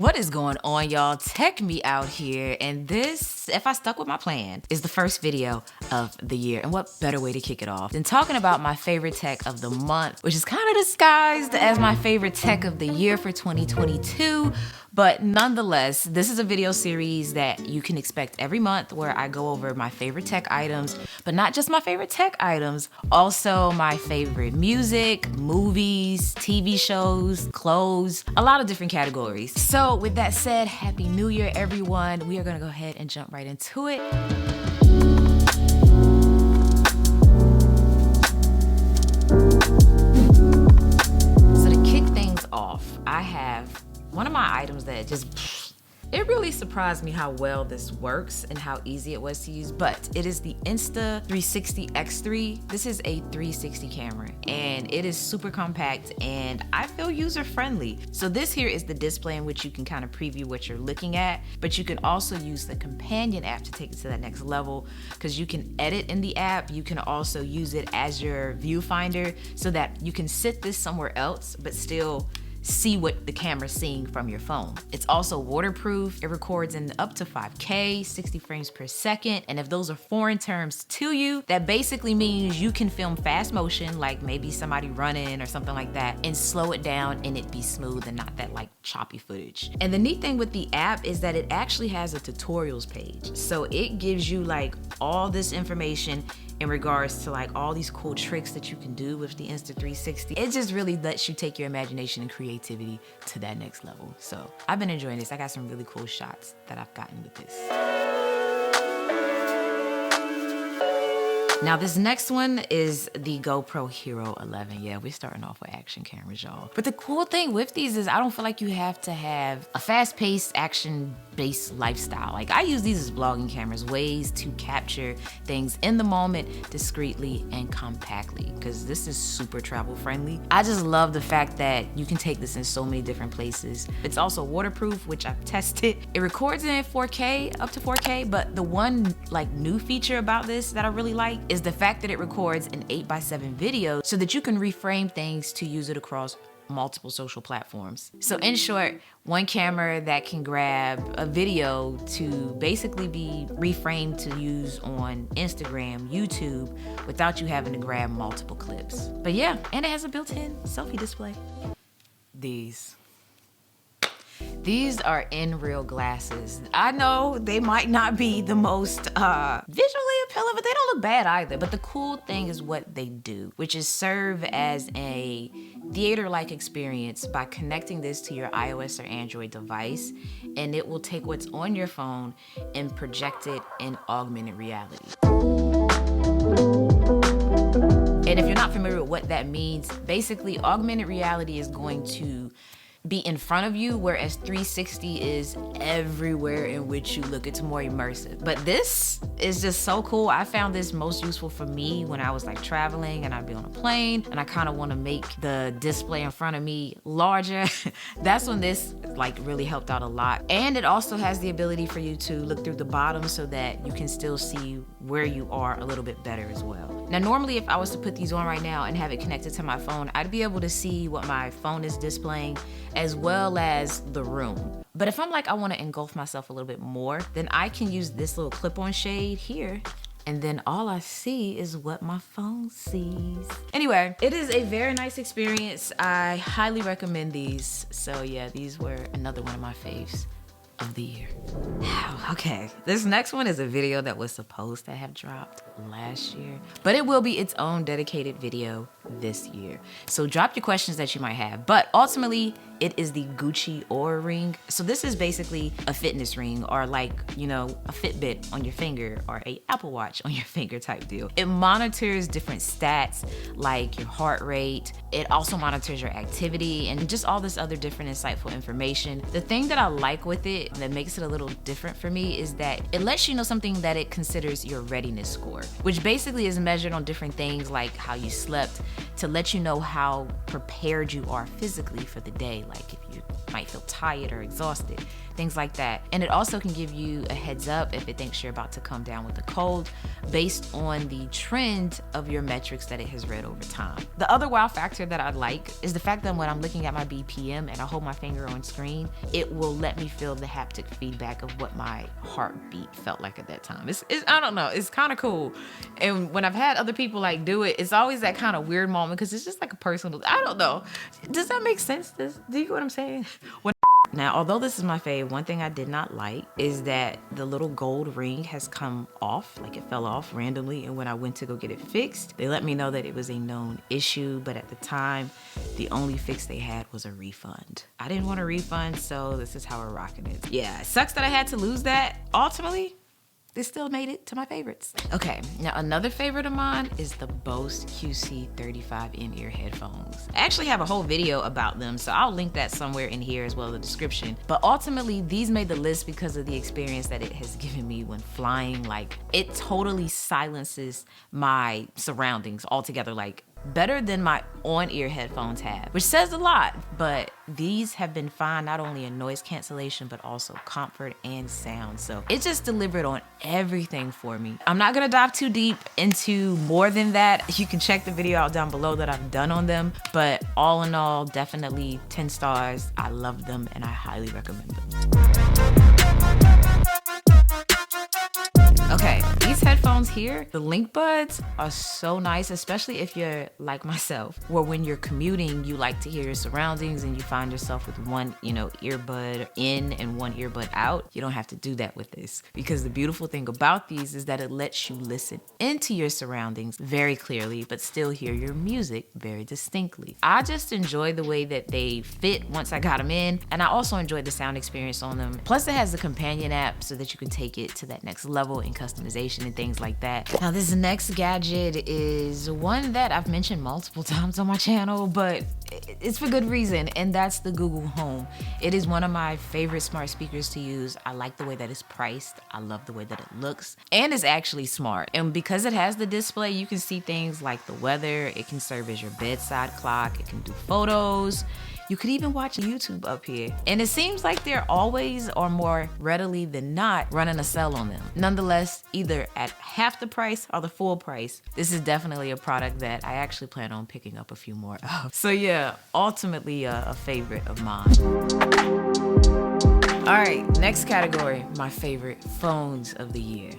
What is going on, y'all? Tech me out here, and this, if I stuck with my plan, is the first video of the year. And what better way to kick it off than talking about my favorite tech of the month, which is kind of disguised as my favorite tech of the year for 2022. But nonetheless, this is a video series that you can expect every month where I go over my favorite tech items, but not just my favorite tech items, also my favorite music, movies, TV shows, clothes, a lot of different categories. So with that said, Happy New Year, everyone. We are gonna go ahead and jump right into it. So to kick things off, I have one of my items that it really surprised me how well this works and how easy it was to use, but it is the Insta360 X3. This is a 360 camera and it is super compact and I feel user-friendly. So this here is the display in which you can kind of preview what you're looking at, but you can also use the companion app to take it to that next level because you can edit in the app. You can also use it as your viewfinder so that you can sit this somewhere else, but still see what the camera's seeing from your phone. It's also waterproof. It records in up to 5K, 60 frames per second. And if those are foreign terms to you, that basically means you can film fast motion, like maybe somebody running or something like that, and slow it down and it be smooth and not that like choppy footage. And the neat thing with the app is that it actually has a tutorials page. So it gives you like all this information in regards to like all these cool tricks that you can do with the Insta360. It just really lets you take your imagination and creativity to that next level. So I've been enjoying this. I got some really cool shots that I've gotten with this. Now this next one is the GoPro Hero 11. Yeah, we're starting off with action cameras, y'all. But the cool thing with these is I don't feel like you have to have a fast-paced, action-based lifestyle. Like I use these as vlogging cameras, ways to capture things in the moment, discreetly and compactly, because this is super travel-friendly. I just love the fact that you can take this in so many different places. It's also waterproof, which I've tested. It records in 4K, up to 4K, but the one like new feature about this that I really like is the fact that it records an 8x7 video so that you can reframe things to use it across multiple social platforms. So in short, one camera that can grab a video to basically be reframed to use on Instagram, YouTube, without you having to grab multiple clips. But yeah, and it has a built-in selfie display. These are in-real glasses. I know they might not be the most visually appealing, but they don't look bad either. But the cool thing is what they do, which is serve as a theater-like experience by connecting this to your iOS or Android device, and it will take what's on your phone and project it in augmented reality. And if you're not familiar with what that means, basically augmented reality is going to be in front of you, whereas 360 is everywhere in which you look. It's more immersive. But this is just so cool. I found this most useful for me when I was like traveling and I'd be on a plane and I kind of want to make the display in front of me larger. That's when this like really helped out a lot. And it also has the ability for you to look through the bottom so that you can still see where you are a little bit better as well. Now, normally if I was to put these on right now and have it connected to my phone, I'd be able to see what my phone is displaying as well as the room. But if I'm like, I want to engulf myself a little bit more, then I can use this little clip-on shade here, and then all I see is what my phone sees. Anyway, it is a very nice experience. I highly recommend these. So yeah, these were another one of my faves of the year. Okay, this next one is a video that was supposed to have dropped last year, but it will be its own dedicated video this year. So drop your questions that you might have, but ultimately it is the Gucci Aura ring. So this is basically a fitness ring, or like, you know, a Fitbit on your finger or a Apple Watch on your finger type deal. It monitors different stats like your heart rate. It also monitors your activity and just all this other different insightful information. The thing that I like with it that makes it a little different for me is that it lets you know something that it considers your readiness score, which basically is measured on different things like how you slept, to let you know how prepared you are physically for the day. Like if you might feel tired or exhausted, things like that. And it also can give you a heads up if it thinks you're about to come down with a cold based on the trend of your metrics that it has read over time. The other wow factor that I like is the fact that when I'm looking at my BPM and I hold my finger on screen, it will let me feel the haptic feedback of what my heartbeat felt like at that time. It's I don't know, it's kind of cool. And when I've had other people like do it, it's always that kind of weird moment because it's just like a personal, I don't know. Does that make sense? Do you get what I'm saying? Now, although this is my fave, one thing I did not like is that the little gold ring has come off, like it fell off randomly. And when I went to go get it fixed, they let me know that it was a known issue. But at the time, the only fix they had was a refund. I didn't want a refund, so this is how we're rocking it. Yeah, it sucks that I had to lose that. Ultimately, they still made it to my favorites. Okay, now another favorite of mine is the Bose QC35 in-ear headphones. I actually have a whole video about them, so I'll link that somewhere in here as well in the description. But ultimately, these made the list because of the experience that it has given me when flying. Like, it totally silences my surroundings altogether, like better than my on-ear headphones have, which says a lot, but these have been fine not only in noise cancellation, but also comfort and sound. So it just delivered on everything for me. I'm not gonna dive too deep into more than that. You can check the video out down below that I've done on them, but all in all, definitely 10 stars. I love them and I highly recommend them. Okay, these headphones here, the Link Buds are so nice, especially if you're like myself, where when you're commuting, you like to hear your surroundings and you find yourself with one, earbud in and one earbud out. You don't have to do that with this, because the beautiful thing about these is that it lets you listen into your surroundings very clearly, but still hear your music very distinctly. I just enjoy the way that they fit once I got them in, and I also enjoyed the sound experience on them. Plus it has the companion app so that you can take it to that next level in customization and things like that. Now this next gadget is one that I've mentioned multiple times on my channel, but it's for good reason, and that's the Google Home. It is one of my favorite smart speakers to use. I like the way that it's priced. I love the way that it looks, and it's actually smart. And because it has the display, you can see things like the weather. It can serve as your bedside clock. It can do photos. You could even watch YouTube up here. And it seems like they're always, or more readily than not, running a sale on them. Nonetheless, either at half the price or the full price, this is definitely a product that I actually plan on picking up a few more of. So yeah, ultimately a favorite of mine. All right, next category, my favorite phones of the year.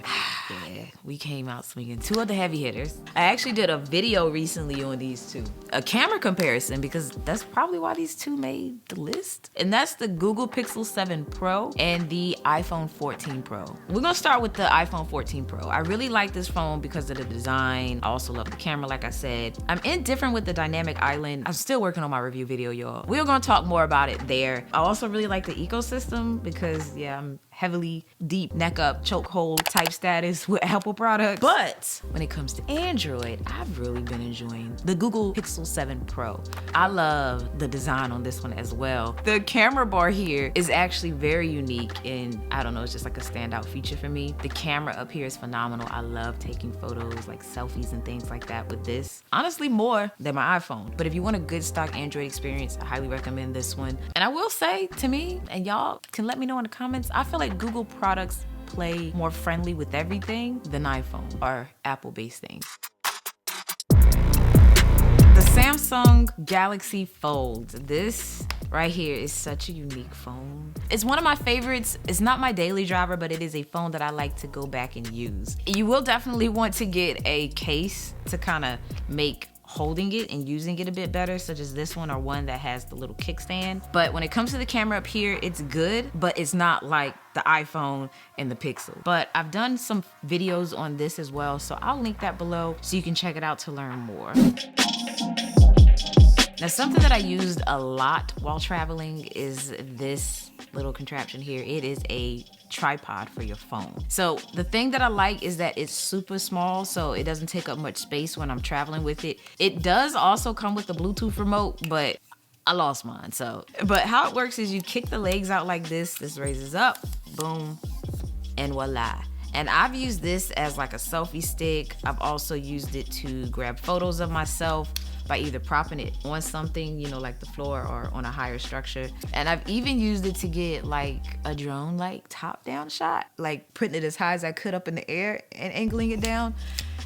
Yeah, we came out swinging. Two of the heavy hitters. I actually did a video recently on these two. A camera comparison, because that's probably why these two made the list. And that's the Google Pixel 7 Pro and the iPhone 14 Pro. We're gonna start with the iPhone 14 Pro. I really like this phone because of the design. I also love the camera, like I said. I'm indifferent with the dynamic island. I'm still working on my review video, y'all. We're gonna talk more about it there. I also really like the ecosystem because, yeah, I'm heavily deep neck up chokehold type status with Apple products. But when it comes to Android, I've really been enjoying the Google Pixel 7 Pro. I love the design on this one as well. The camera bar here is actually very unique, and I don't know, it's just like a standout feature for me. The camera up here is phenomenal. I love taking photos, like selfies and things like that with this. Honestly, more than my iPhone. But if you want a good stock Android experience, I highly recommend this one. And I will say, to me, and y'all can let me know in the comments, I feel like Google products play more friendly with everything than iPhone or Apple-based things. The Samsung Galaxy Fold. This right here is such a unique phone. It's one of my favorites. It's not my daily driver, but it is a phone that I like to go back and use. You will definitely want to get a case to kind of make holding it and using it a bit better, such as this one or one that has the little kickstand. But when it comes to the camera up here, it's good, but it's not like the iPhone and the Pixel. But I've done some videos on this as well, so I'll link that below so you can check it out to learn more. Now, something that I used a lot while traveling is this little contraption here. It is a tripod for your phone. So the thing that I like is that it's super small, so it doesn't take up much space when I'm traveling with it. It does also come with a Bluetooth remote, but I lost mine, so. But how it works is you kick the legs out like this raises up, boom, and voila. And I've used this as like a selfie stick. I've also used it to grab photos of myself by either propping it on something, you know, like the floor or on a higher structure. And I've even used it to get like a drone like top down shot, like putting it as high as I could up in the air and angling it down.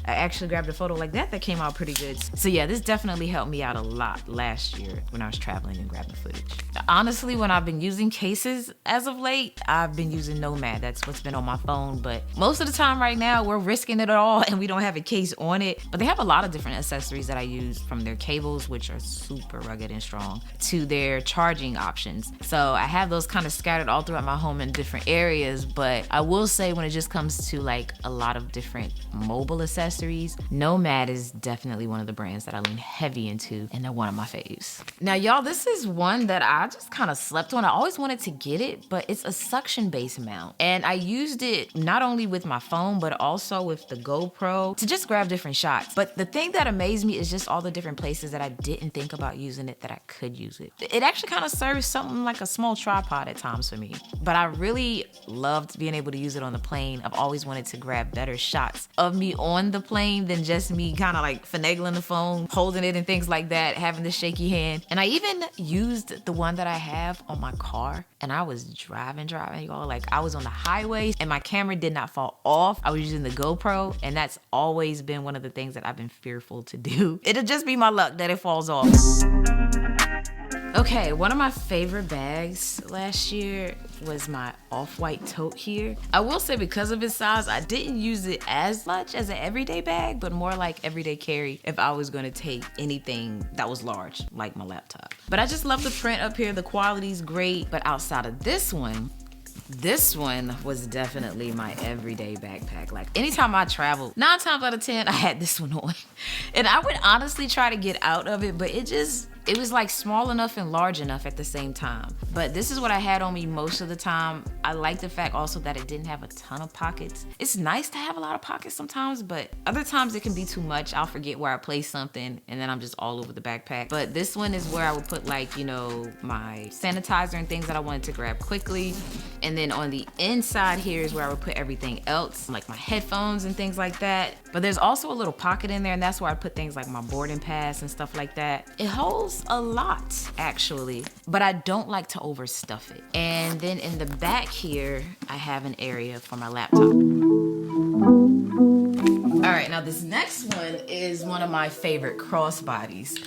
I actually grabbed a photo like that came out pretty good. So yeah, this definitely helped me out a lot last year when I was traveling and grabbing footage. Honestly, when I've been using cases as of late, I've been using Nomad. That's what's been on my phone. But most of the time right now, we're risking it all and we don't have a case on it. But they have a lot of different accessories that I use, from their cables, which are super rugged and strong, to their charging options. So I have those kind of scattered all throughout my home in different areas. But I will say, when it just comes to like a lot of different mobile accessories, Nomad is definitely one of the brands that I lean heavy into, and they're one of my faves. Now, y'all, this is one that I just kind of slept on. I always wanted to get it, but it's a suction-based mount. And I used it not only with my phone, but also with the GoPro to just grab different shots. But the thing that amazed me is just all the different places that I didn't think about using it that I could use it. It actually kind of serves something like a small tripod at times for me. But I really loved being able to use it on the plane. I've always wanted to grab better shots of me on the plane than just me kind of like finagling the phone, holding it and things like that, having the shaky hand. And I even used the one that I have on my car, and I was driving, y'all. Like, I was on the highway and my camera did not fall off. I was using the GoPro, and that's always been one of the things that I've been fearful to do. It'll just be my luck that it falls off. Okay, one of my favorite bags last year was my off-white tote here. I will say, because of its size, I didn't use it as much as an everyday bag, but more like everyday carry if I was gonna take anything that was large, like my laptop. But I just love the print up here. The quality's great. But outside of this one was definitely my everyday backpack. Like, anytime I travel, 9 times out of 10, I had this one on. And I would honestly try to get out of it, but it was like small enough and large enough at the same time. But this is what I had on me most of the time. I like the fact also that it didn't have a ton of pockets. It's nice to have a lot of pockets sometimes, but other times it can be too much. I'll forget where I placed something and then I'm just all over the backpack. But this one is where I would put, like, you know, my sanitizer and things that I wanted to grab quickly. And then on the inside here is where I would put everything else, like my headphones and things like that. But there's also a little pocket in there, and that's where I put things like my boarding pass and stuff like that. It holds a lot, actually, but I don't like to overstuff it. And then in the back here, I have an area for my laptop. All right, now this next one is one of my favorite crossbodies.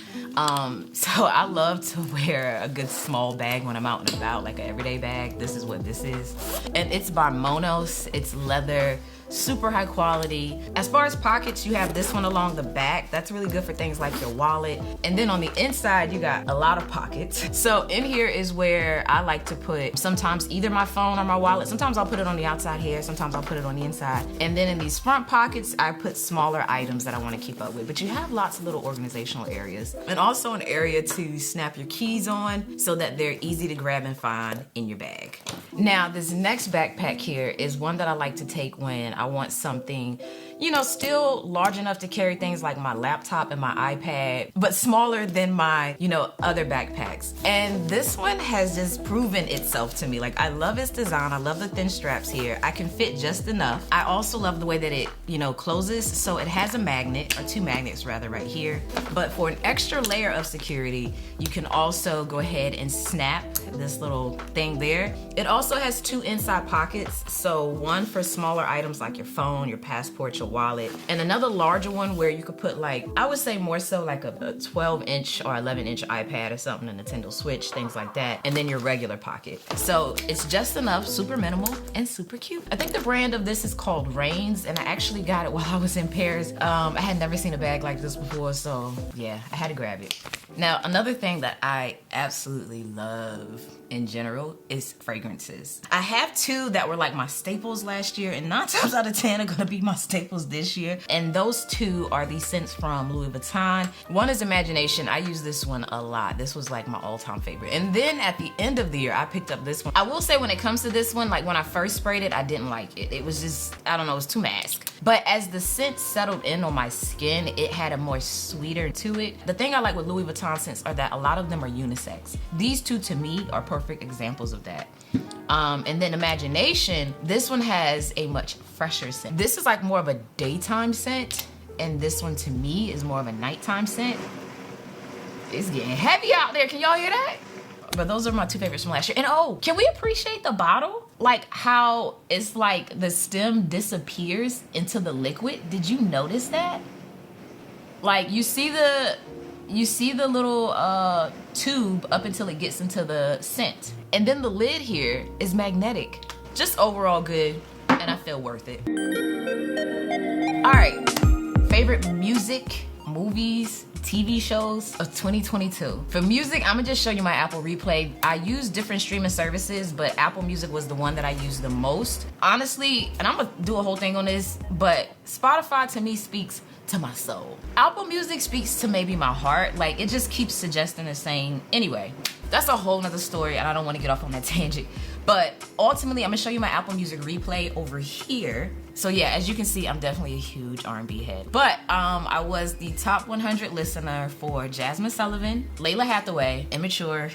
So I love to wear a good small bag when I'm out and about, like an everyday bag. This is what this is. And it's by Monos. It's leather, super high quality. As far as pockets, you have this one along the back. That's really good for things like your wallet. And then on the inside, you got a lot of pockets. So in here is where I like to put sometimes either my phone or my wallet. Sometimes I'll put it on the outside here. Sometimes I'll put it on the inside. And then in these front pockets, I put smaller items that I want to keep up with. But you have lots of little organizational areas. And also an area to snap your keys on so that they're easy to grab and find in your bag. Now, this next backpack here is one that I like to take when I want something, you know, still large enough to carry things like my laptop and my iPad, but smaller than my, you know, other backpacks. And this one has just proven itself to me. Like, I love its design. I love the thin straps here. I can fit just enough. I also love the way that it, you know, closes. So it has a magnet, or 2 magnets rather, right here. But for an extra layer of security, you can also go ahead and snap this little thing there. It also has 2 inside pockets. So one for smaller items like your phone, your passport, your wallet, and another larger one where you could put, like, I would say more so like a 12-inch or 11-inch iPad or something, a Nintendo Switch, things like that, and then your regular pocket. So it's just enough, super minimal, and super cute. I think the brand of this is called Reigns, and I actually got it while I was in Paris. I had never seen a bag like this before, so yeah, I had to grab it. Now, another thing that I absolutely love in general is fragrances. I have 2 that were like my staples last year, and 9 times out of 10 are gonna be my staples this year. And those 2 are these scents from Louis Vuitton. One is Imagination. I use this one a lot. This was like my all-time favorite. And then at the end of the year, I picked up this one. I will say, when it comes to this one, like when I first sprayed it, I didn't like it. It was just, I don't know, it was too mask. But as the scent settled in on my skin, it had a more sweeter to it. The thing I like with Louis Vuitton scents are that a lot of them are unisex. These two to me are perfect examples of that. And then Imagination, this one has a much fresher scent. This is like more of a daytime scent, and this one to me is more of a nighttime scent. It's getting heavy out there, can y'all hear that? But those are my two favorites from last year. And oh, can we appreciate the bottle? Like how it's like the stem disappears into the liquid. Did you notice that? Like you see the little tube up until it gets into the scent. And then the lid here is magnetic. Just overall good, and I feel worth it. All right, favorite music, movies, TV shows of 2022. For music, I'm gonna just show you my Apple Replay. I use different streaming services, but Apple Music was the one that I used the most. Honestly, and I'm gonna do a whole thing on this, but Spotify to me speaks to my soul. Apple Music speaks to maybe my heart. Like it just keeps suggesting and saying, anyway, that's a whole nother story and I don't want to get off on that tangent. But ultimately, I'm gonna show you my Apple Music Replay over here. So yeah, as you can see, I'm definitely a huge R&B head. But I was the top 100 listener for Jasmine Sullivan, Layla Hathaway, Immature,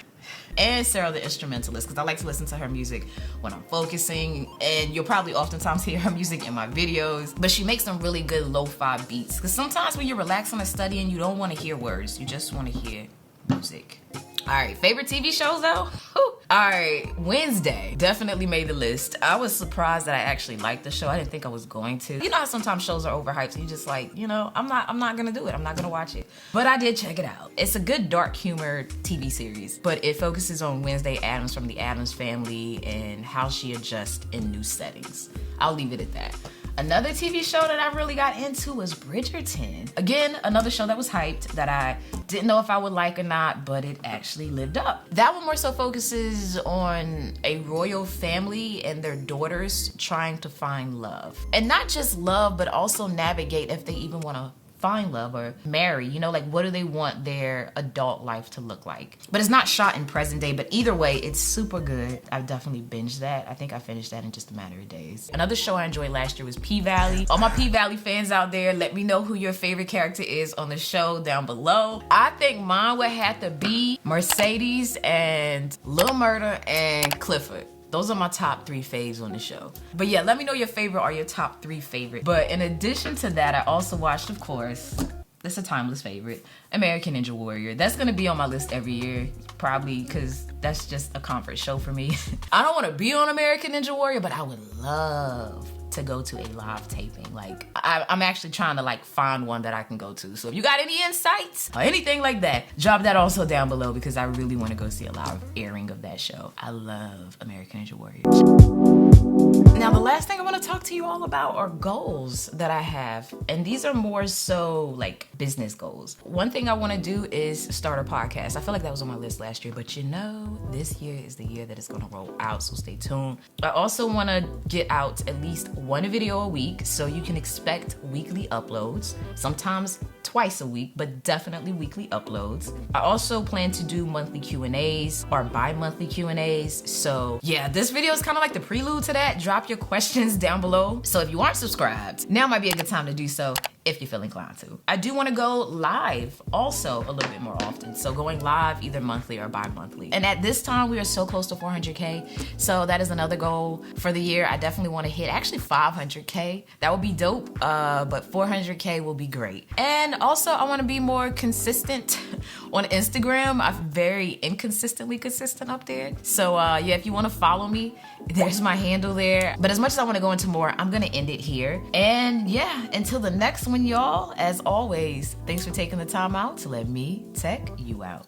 and Sarah the Instrumentalist, because I like to listen to her music when I'm focusing, and you'll probably oftentimes hear her music in my videos. But she makes some really good lo-fi beats, because sometimes when you're relaxing and studying, you don't want to hear words, you just want to hear music. All right, favorite TV shows though? Whew. All right, Wednesday definitely made the list. I was surprised that I actually liked the show. I didn't think I was going to. You know how sometimes shows are overhyped, so you just like, you know, I'm not gonna do it. I'm not gonna watch it. But I did check it out. It's a good dark humor TV series, but it focuses on Wednesday Addams from the Addams family and how she adjusts in new settings. I'll leave it at that. Another TV show that I really got into was Bridgerton. Again, another show that was hyped that I didn't know if I would like or not, but it actually lived up. That one more so focuses on a royal family and their daughters trying to find love. And not just love, but also navigate if they even want to find love or marry, you know, like what do they want their adult life to look like. But it's not shot in present day, but either way, it's super good. I've definitely binged that. I think I finished that in just a matter of days. Another show I enjoyed last year was P-Valley. All my P-Valley fans out there, let me know who your favorite character is on the show down below. I think mine would have to be Mercedes and Lil Murder and Clifford. Those are my top 3 faves on the show. But yeah, let me know your favorite or your top 3 favorite. But in addition to that, I also watched, of course, it's a timeless favorite, American Ninja Warrior. That's gonna be on my list every year, probably because that's just a comfort show for me. I don't wanna be on American Ninja Warrior, but I would love to go to a live taping. Like I'm actually trying to like find one that I can go to. So if you got any insights or anything like that, drop that also down below because I really want to go see a live airing of that show. I love American Ninja Warrior. Now the last thing I want to talk to you all about are goals that I have, and these are more so like business goals. One thing I want to do is start a podcast. I feel like that was on my list last year, but you know, this year is the year that it's going to roll out, so stay tuned. I also want to get out at least one video a week, so you can expect weekly uploads, sometimes twice a week, but definitely weekly uploads. I also plan to do monthly Q&As or bi-monthly Q&As. So yeah, this video is kind of like the prelude to that. Drop your questions down below. So if you aren't subscribed, now might be a good time to do so if you feel inclined to. I do want to go live also a little bit more often. So going live either monthly or bi-monthly. And at this time, we are so close to 400K. So that is another goal for the year. I definitely want to hit actually 500K. That would be dope, but 400K will be great. And also I want to be more consistent on Instagram. I'm very inconsistently consistent up there. So yeah, if you want to follow me, there's my handle there. But as much as I want to go into more, I'm going to end it here. And yeah, until the next one, y'all, as always, thanks for taking the time out to let me tech you out.